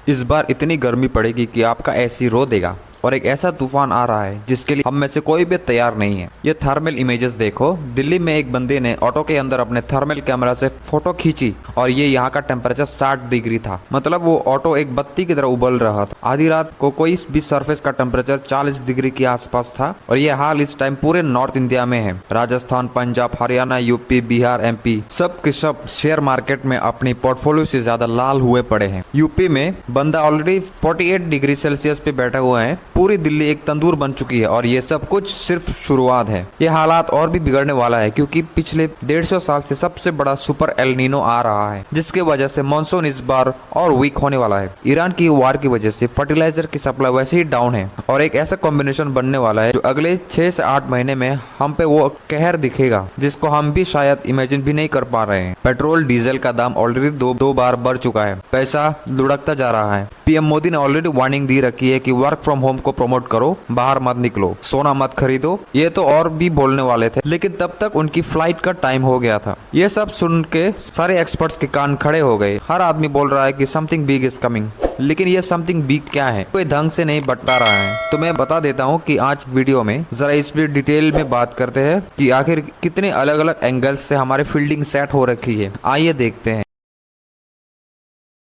इस बार इतनी गर्मी पड़ेगी कि आपका एसी रो देगा और एक ऐसा तूफान आ रहा है जिसके लिए हम में से कोई भी तैयार नहीं है। ये थर्मल इमेजेस देखो। दिल्ली में एक बंदे ने ऑटो के अंदर अपने थर्मल कैमरा से फोटो खींची और ये यहाँ का टेम्परेचर 60 डिग्री था। मतलब वो ऑटो एक बत्ती की तरह उबल रहा था। आधी रात को कोई भी सरफेस का टेम्परेचर 40 डिग्री के आसपास था और ये हाल इस टाइम पूरे नॉर्थ इंडिया में है। राजस्थान, पंजाब, हरियाणा, यूपी, बिहार, एमपी सब के सब शेयर मार्केट में अपनी पोर्टफोलियो से ज्यादा लाल हुए पड़े हैं। यूपी में बंदा ऑलरेडी 48 डिग्री सेल्सियस पे बैठा हुआ है। पूरी दिल्ली एक तंदूर बन चुकी है और ये सब कुछ सिर्फ शुरुआत है। ये हालात और भी बिगड़ने वाला है क्योंकि पिछले 150 साल से सबसे बड़ा सुपर एल नीनो आ रहा है, जिसके वजह से मानसून इस बार और वीक होने वाला है। ईरान की वार की वजह से फर्टिलाइजर की सप्लाई वैसे ही डाउन है और एक ऐसा कॉम्बिनेशन बनने वाला है जो अगले 6 से 8 महीने में हम पे वो कहर दिखेगा जिसको हम भी शायद इमेजिन भी नहीं कर पा रहे हैं। पेट्रोल डीजल का दाम ऑलरेडी दो बार बढ़ चुका है। पैसा लुढ़कता जा रहा है। पीएम मोदी ने ऑलरेडी वार्निंग दी रखी है कि वर्क फ्रॉम होम को प्रमोट करो, बाहर मत निकलो, सोना मत खरीदो। ये तो और भी बोलने वाले थे, लेकिन तब तक उनकी फ्लाइट का टाइम हो गया था। ये सब सुन के सारे एक्सपर्ट्स के कान खड़े हो गए। हर आदमी बोल रहा है कि समथिंग बिग इज कमिंग, लेकिन ये समथिंग बिग क्या है कोई ढंग से नहीं बता रहा है। तो मैं बता देता हूँ कि आज वीडियो में जरा इस पर डिटेल में बात करते हैं कि आखिर कितने अलग अलग एंगल्स से हमारी फील्डिंग सेट हो रखी है। आइए देखते हैं।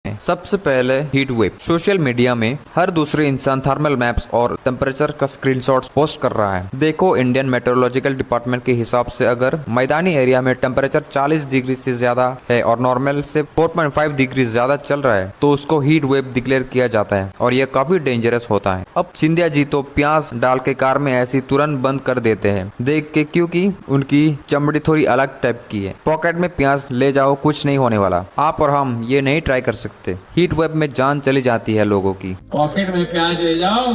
सबसे पहले हीट वेव। सोशल मीडिया में हर दूसरे इंसान थर्मल मैप्स और टेम्परेचर का स्क्रीनशॉट्स पोस्ट कर रहा है। देखो, इंडियन मेट्रोलॉजिकल डिपार्टमेंट के हिसाब से अगर मैदानी एरिया में टेम्परेचर 40 डिग्री से ज्यादा है और नॉर्मल से 4.5 डिग्री ज्यादा चल रहा है तो उसको हीट वेव डिक्लेयर किया जाता है और यह काफी डेंजरस होता है। अब सिंधिया जी तो प्याज डाल के कार में ऐसी तुरंत बंद कर देते हैं देख के, क्योंकि उनकी चमड़ी थोड़ी अलग टाइप की है। पॉकेट में प्याज ले जाओ, कुछ नहीं होने वाला। आप और हम ये नहीं ट्राई कर सकते। हीट वेव में जान चली जाती है लोगों की। पॉकेट में प्याज ले जाओ,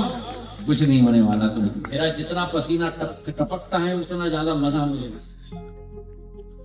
कुछ नहीं होने वाला। तुम मेरा जितना पसीना टपकता है उतना ज्यादा मजा मुझे,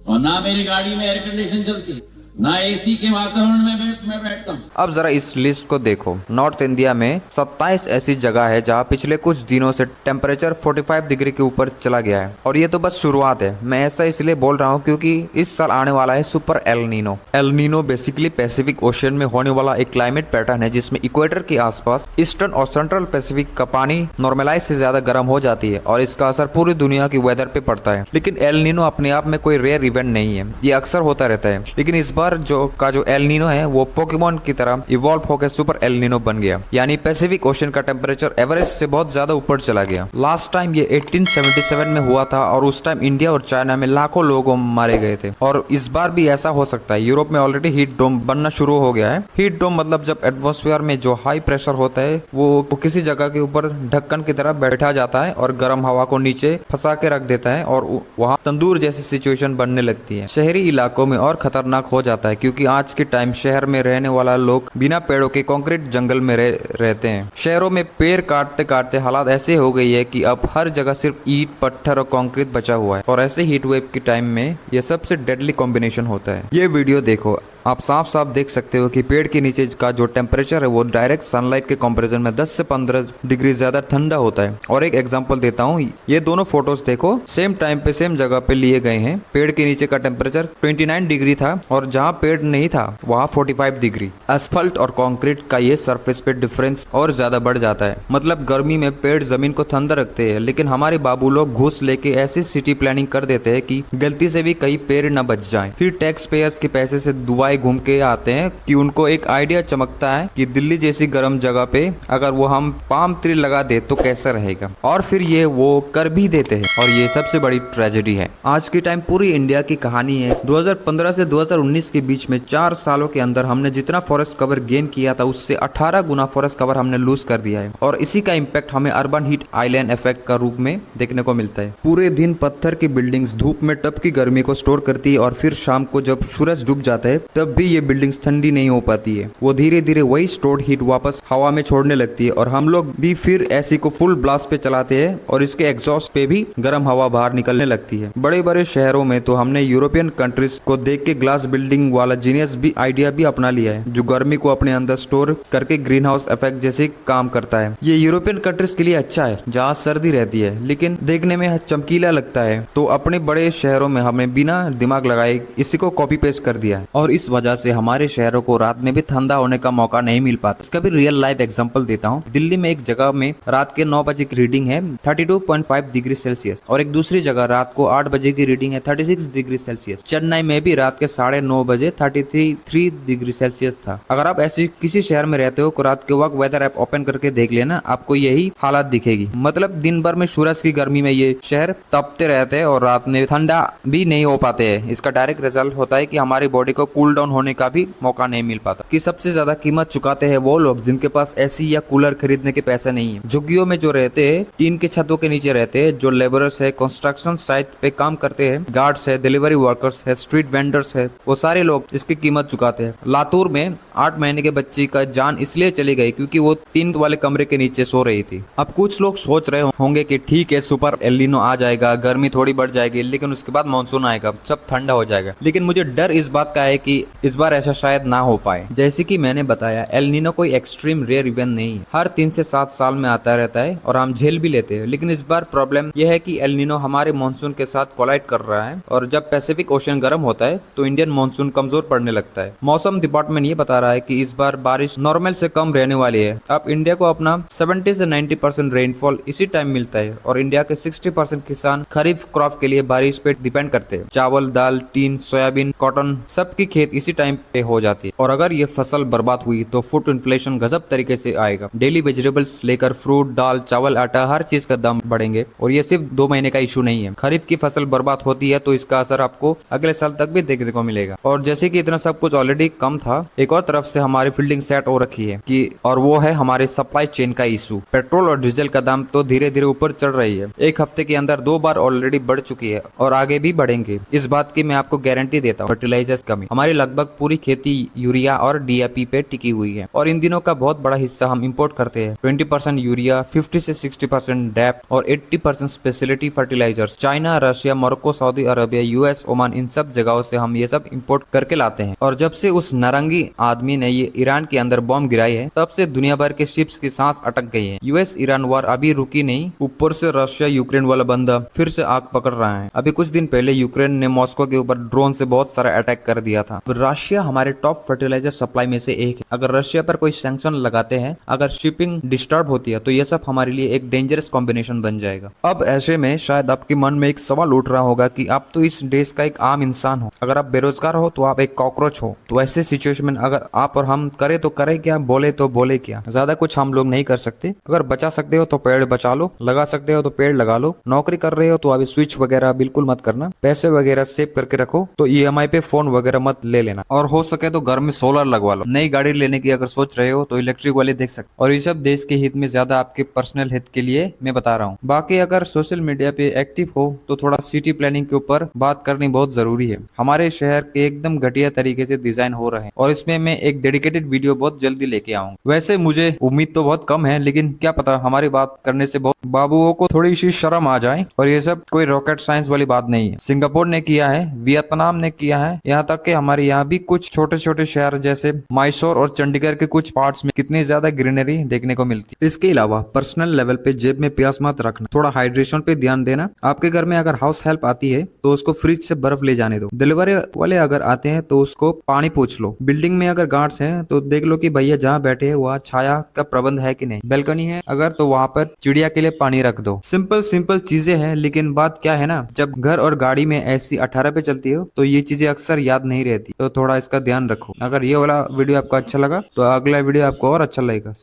और ना मेरी गाड़ी में एयर कंडीशन चलती, ना एसी के वातावरण में मैं बैठता हूँ। अब जरा इस लिस्ट को देखो। नॉर्थ इंडिया में 27 ऐसी जगह है जहाँ पिछले कुछ दिनों से टेम्परेचर 45 डिग्री के ऊपर चला गया है और ये तो बस शुरुआत है। मैं ऐसा इसलिए बोल रहा हूँ क्योंकि इस साल आने वाला है super El Nino. El Nino basically Pacific ocean में होने वाला एक क्लाइमेट पैटर्न है जिसमें इक्वेटर के आसपास ईस्टर्न और सेंट्रल पैसिफिक का पानी नॉर्मलाइज से ज्यादा गर्म हो जाती है और इसका असर पूरी दुनिया की वेदर पे पड़ता है। लेकिन एल नीनो अपने आप में कोई रेयर इवेंट नहीं है, ये अक्सर होता रहता है। लेकिन इस बार जो एल नीनो है वो पोकेमोन की तरह इवॉल्व होकर सुपर एल नीनो बन गया, यानी पैसिफिक ओशन का टेम्परेचर एवरेज से बहुत ज्यादा ऊपर चला गया। लास्ट टाइम ये 1877 में हुआ था और उस टाइम इंडिया और चाइना में लाखों लोग मारे गए थे और इस बार भी ऐसा हो सकता है। यूरोप में ऑलरेडी हीट डोम बनना शुरू हो गया है। हीट डोम मतलब जब एटमॉस्फेयर में जो हाई प्रेशर होता है वो किसी जगह के ऊपर ढक्कन की तरह बैठा जाता है और गर्म हवा को नीचे फंसा के रख देता है और वहाँ तंदूर जैसी सिचुएशन बनने लगती है। शहरी इलाकों में और खतरनाक हो जाता है क्योंकि आज के टाइम शहर में रहने वाला लोग बिना पेड़ों के कंक्रीट जंगल में रहते हैं। शहरों में पेड़ काटते काटते हालात ऐसे हो गई है कि अब हर जगह सिर्फ ईंट, पत्थर और कंक्रीट बचा हुआ है और ऐसे हीट वेव के टाइम में यह सबसे डेडली कॉम्बिनेशन होता है। ये वीडियो देखो, आप साफ साफ देख सकते हो कि पेड़ के नीचे का जो टेम्परेचर है वो डायरेक्ट सनलाइट के कंपैरिजन में 10 से 15 डिग्री ज्यादा ठंडा होता है। और एक एग्जांपल देता हूँ, ये दोनों फोटोज देखो, सेम टाइम पे सेम जगह पे लिए गए हैं। पेड़ के नीचे का टेम्परेचर 29 डिग्री था और जहाँ पेड़ नहीं था वहाँ 45 डिग्री। एस्फल्ट और कॉन्क्रीट का ये सरफेस पे डिफरेंस और ज्यादा बढ़ जाता है। मतलब गर्मी में पेड़ जमीन को ठंडा रखते हैं, लेकिन हमारे बाबू लोग घूस लेके ऐसी सिटी प्लानिंग कर देते हैं कि गलती से भी कई पेड़ न बच जाए। फिर टैक्स पेयर्स के पैसे से दुबई घूम के आते हैं कि उनको एक आइडिया चमकता है कि दिल्ली जैसी गर्म जगह पे अगर वो हम पाम ट्री लगा दे तो कैसा रहेगा, और फिर ये वो कर भी देते हैं और ये सबसे बड़ी ट्रेजेडी है। आज के टाइम पूरी इंडिया की कहानी है। 2015 से 2019 के बीच में 4 सालों के अंदर हमने जितना फॉरेस्ट कवर गेन किया था उससे 18 गुना फॉरेस्ट कवर हमने लूज कर दिया है और इसी का इम्पैक्ट हमें अर्बन हीट आइलैंड इफेक्ट का रूप में देखने को मिलता है। पूरे दिन पत्थर की बिल्डिंग्स धूप में टप की गर्मी को स्टोर करती है और फिर शाम को जब सूरज डूब जाता है तब भी ये बिल्डिंग्स ठंडी नहीं हो पाती है। वो धीरे धीरे वही स्टोर्ड हीट वापस हवा में छोड़ने लगती है और हम लोग भी फिर एसी को फुल ब्लास्ट पे चलाते हैं और इसके एग्जॉस्ट पे भी गर्म हवा बाहर निकलने लगती है। बड़े बड़े शहरों में तो हमने यूरोपियन कंट्रीज को देख के ग्लास बिल्डिंग वाला जीनियस भी आइडिया भी अपना लिया है जो गर्मी को अपने अंदर स्टोर करके ग्रीन हाउस इफेक्ट जैसे काम करता है। ये यूरोपियन कंट्रीज के लिए अच्छा है जहाँ सर्दी रहती है लेकिन देखने में चमकीला लगता है, तो अपने बड़े शहरों में हमें बिना दिमाग लगाए इसी को कॉपी पेस्ट कर दिया है और इस वजह से हमारे शहरों को रात में भी ठंडा होने का मौका नहीं मिल पाता। इसका भी रियल लाइफ एग्जांपल देता हूँ। दिल्ली में एक जगह में रात के 9 बजे की रीडिंग है 32.5 डिग्री सेल्सियस और एक दूसरी जगह रात को 8 बजे की रीडिंग है 36 डिग्री सेल्सियस। चेन्नई में भी रात के 9:30 बजे 33 डिग्री सेल्सियस था। अगर आप ऐसी किसी शहर में रहते हो तो रात के वक्त वेदर ऐप ओपन करके देख लेना, आपको यही हालत दिखेगी। मतलब दिन भर में सूरज की गर्मी में ये शहर तपते रहते हैं और रात में ठंडा भी नहीं हो पाते हैं। इसका डायरेक्ट रिजल्ट होता है कि हमारी बॉडी को कूल डाउन होने का भी मौका नहीं मिल पाता। कि सबसे ज्यादा कीमत चुकाते हैं वो लोग जिनके पास एसी या कूलर खरीदने के पैसे नहीं है। झुग्गियों में जो रहते हैं, टीन के छतों के नीचे रहते हैं, जो लेबरर्स है, कंस्ट्रक्शन साइट पे काम करते हैं, गार्ड्स है, डिलीवरी वर्कर्स है, स्ट्रीट वेंडर्स है, वो सारे लोग इसकी कीमत चुकाते हैं। लातूर में 8 महीने के बच्ची का जान इसलिए चली गई क्योंकि वो 3 वाले कमरे के नीचे सो रही थी। अब कुछ लोग सोच रहे होंगे कि ठीक है, सुपर एल नीनो आ जाएगा, गर्मी थोड़ी बढ़ जाएगी, लेकिन उसके बाद मानसून आएगा, सब ठंडा हो जाएगा। लेकिन मुझे डर इस बात का है कि इस बार ऐसा शायद ना हो पाए। जैसे कि मैंने बताया, एल नीनो कोई एक्सट्रीम रेयर इवेंट नहीं है, हर 3 से 7 साल में आता रहता है और हम झेल भी लेते हैं। लेकिन इस बार प्रॉब्लम यह है कि एल नीनो हमारे मानसून के साथ कोलाइड कर रहा है और जब पैसिफिक ओशन गर्म होता है तो इंडियन मानसून कमजोर पड़ने लगता है। मौसम डिपार्टमेंट ये बता रहा है कि इस बार बारिश नॉर्मल से कम रहने वाली है। अब इंडिया को अपना 70 से 90% रेनफॉल इसी टाइम मिलता है और इंडिया के 60% किसान खरीफ क्रॉप के लिए बारिश पे डिपेंड करते हैं। चावल, दाल, टीन, सोयाबीन, कॉटन सबकी खेत इसी टाइम पे हो जाती है और अगर ये फसल बर्बाद हुई तो फूड इन्फ्लेशन गजब तरीके से आएगा। डेली वेजिटेबल्स लेकर फ्रूट, दाल, चावल, आटा, हर चीज का दाम बढ़ेंगे और ये सिर्फ 2 महीने का इशू नहीं है। खरीफ की फसल बर्बाद होती है तो इसका असर आपको अगले साल तक भी देखने को मिलेगा। और जैसे कि इतना सब कुछ ऑलरेडी कम था, एक और तरफ से हमारी फील्डिंग सेट हो रखी है कि और वो है हमारे सप्लाई चेन का इशू। पेट्रोल और डीजल का दाम तो धीरे धीरे ऊपर चढ़ रही है। एक हफ्ते के अंदर 2 बार ऑलरेडी बढ़ चुकी है और आगे भी बढ़ेंगे, इस बात की मैं आपको गारंटी देता हूँ। फर्टिलाइजर्स कमी, हमारी लगभग पूरी खेती यूरिया और डीएपी पे टिकी हुई है और इन दिनों का बहुत बड़ा हिस्सा हम इंपोर्ट करते हैं। 20% यूरिया, 50 से 60% डैप और 80% speciality fertilisers China, Russia, Morocco, Saudi Arabia, US, Oman, इन सब जगहों से हम ये सब इंपोर्ट करके लाते हैं। और जब से उस नारंगी आदमी ने ये ईरान के अंदर बॉम्ब गिराई है, तब से दुनिया भर के शिप्स की सांस अटक गई है। यूएस ईरान वार अभी रुकी नहीं, ऊपर से रशिया यूक्रेन वाला बंदा फिर से आग पकड़ रहा है। अभी कुछ दिन पहले यूक्रेन ने मॉस्को के ऊपर ड्रोन से बहुत सारा अटैक कर दिया था। रशिया हमारे टॉप फर्टिलाइजर सप्लाई में से एक है। अगर रशिया पर कोई सैंक्शन लगाते हैं, अगर शिपिंग डिस्टर्ब होती है, तो ये सब हमारे लिए एक डेंजरस कॉम्बिनेशन बन जाएगा। अब ऐसे में शायद आपके मन में एक सवाल उठ रहा होगा कि आप तो इस देश का एक आम इंसान हो, अगर आप बेरोजगार हो तो आप एक कॉकरोच हो। तो ऐसे सिचुएशन में अगर आप और हम करे तो करे क्या, बोले तो बोले क्या, ज्यादा कुछ हम लोग नहीं कर सकते। अगर बचा सकते हो तो पेड़ बचा लो, लगा सकते हो तो पेड़ लगा लो। नौकरी कर रहे हो तो अभी स्विच वगैरह बिल्कुल मत करना, पैसे वगैरह सेव करके रखो। तो ईएमआई पे फोन वगैरह मत ले लेना और हो सके तो घर में सोलर लगवा लो। नई गाड़ी लेने की अगर सोच रहे हो तो इलेक्ट्रिक वाले देख सकते। और ये सब देश के हित में, ज्यादा आपके पर्सनल हित के लिए मैं बता रहा हूँ। बाकी अगर सोशल मीडिया पे एक्टिव हो तो थोड़ा सिटी प्लानिंग के ऊपर बात करनी बहुत जरूरी है। हमारे शहर के एकदम घटिया तरीके से डिजाइन हो रहे हैं और इसमें मैं एक डेडिकेटेड वीडियो बहुत जल्दी लेके आऊंगा। वैसे मुझे उम्मीद तो बहुत कम है, लेकिन क्या पता हमारी बात करने से बहुत बाबुओं को थोड़ी सी शर्म आ जाए। और ये सब कोई रॉकेट साइंस वाली बात नहीं है। सिंगापुर ने किया है, वियतनाम ने किया है, यहाँ तक कि हमारे यहाँ भी कुछ छोटे छोटे शहर जैसे मैसूर और चंडीगढ़ के कुछ पार्ट्स में कितनी ज्यादा ग्रीनरी देखने को मिलती है। इसके अलावा पर्सनल लेवल पे जेब में प्यास मत रखना, थोड़ा हाइड्रेशन पे ध्यान देना। आपके घर में अगर हाउस हेल्प आती है तो उसको फ्रिज से बर्फ ले जाने दो। डिलीवरी वाले अगर आते हैं तो उसको पानी पूछ लो। बिल्डिंग में अगर गार्ड्स हैं तो देख लो कि भैया जहाँ बैठे हैं वहाँ छाया का प्रबंध है कि नहीं। बैल्कनी है अगर तो वहाँ पर चिड़िया के लिए पानी रख दो। सिंपल चीजें हैं, लेकिन बात क्या है ना, जब घर और गाड़ी में ऐसी 18 पे चलती हो तो ये चीजें अक्सर याद नहीं रहती। तो थोड़ा इसका ध्यान रखो। अगर ये वाला वीडियो आपको अच्छा लगा तो अगला वीडियो आपको और अच्छा लगेगा।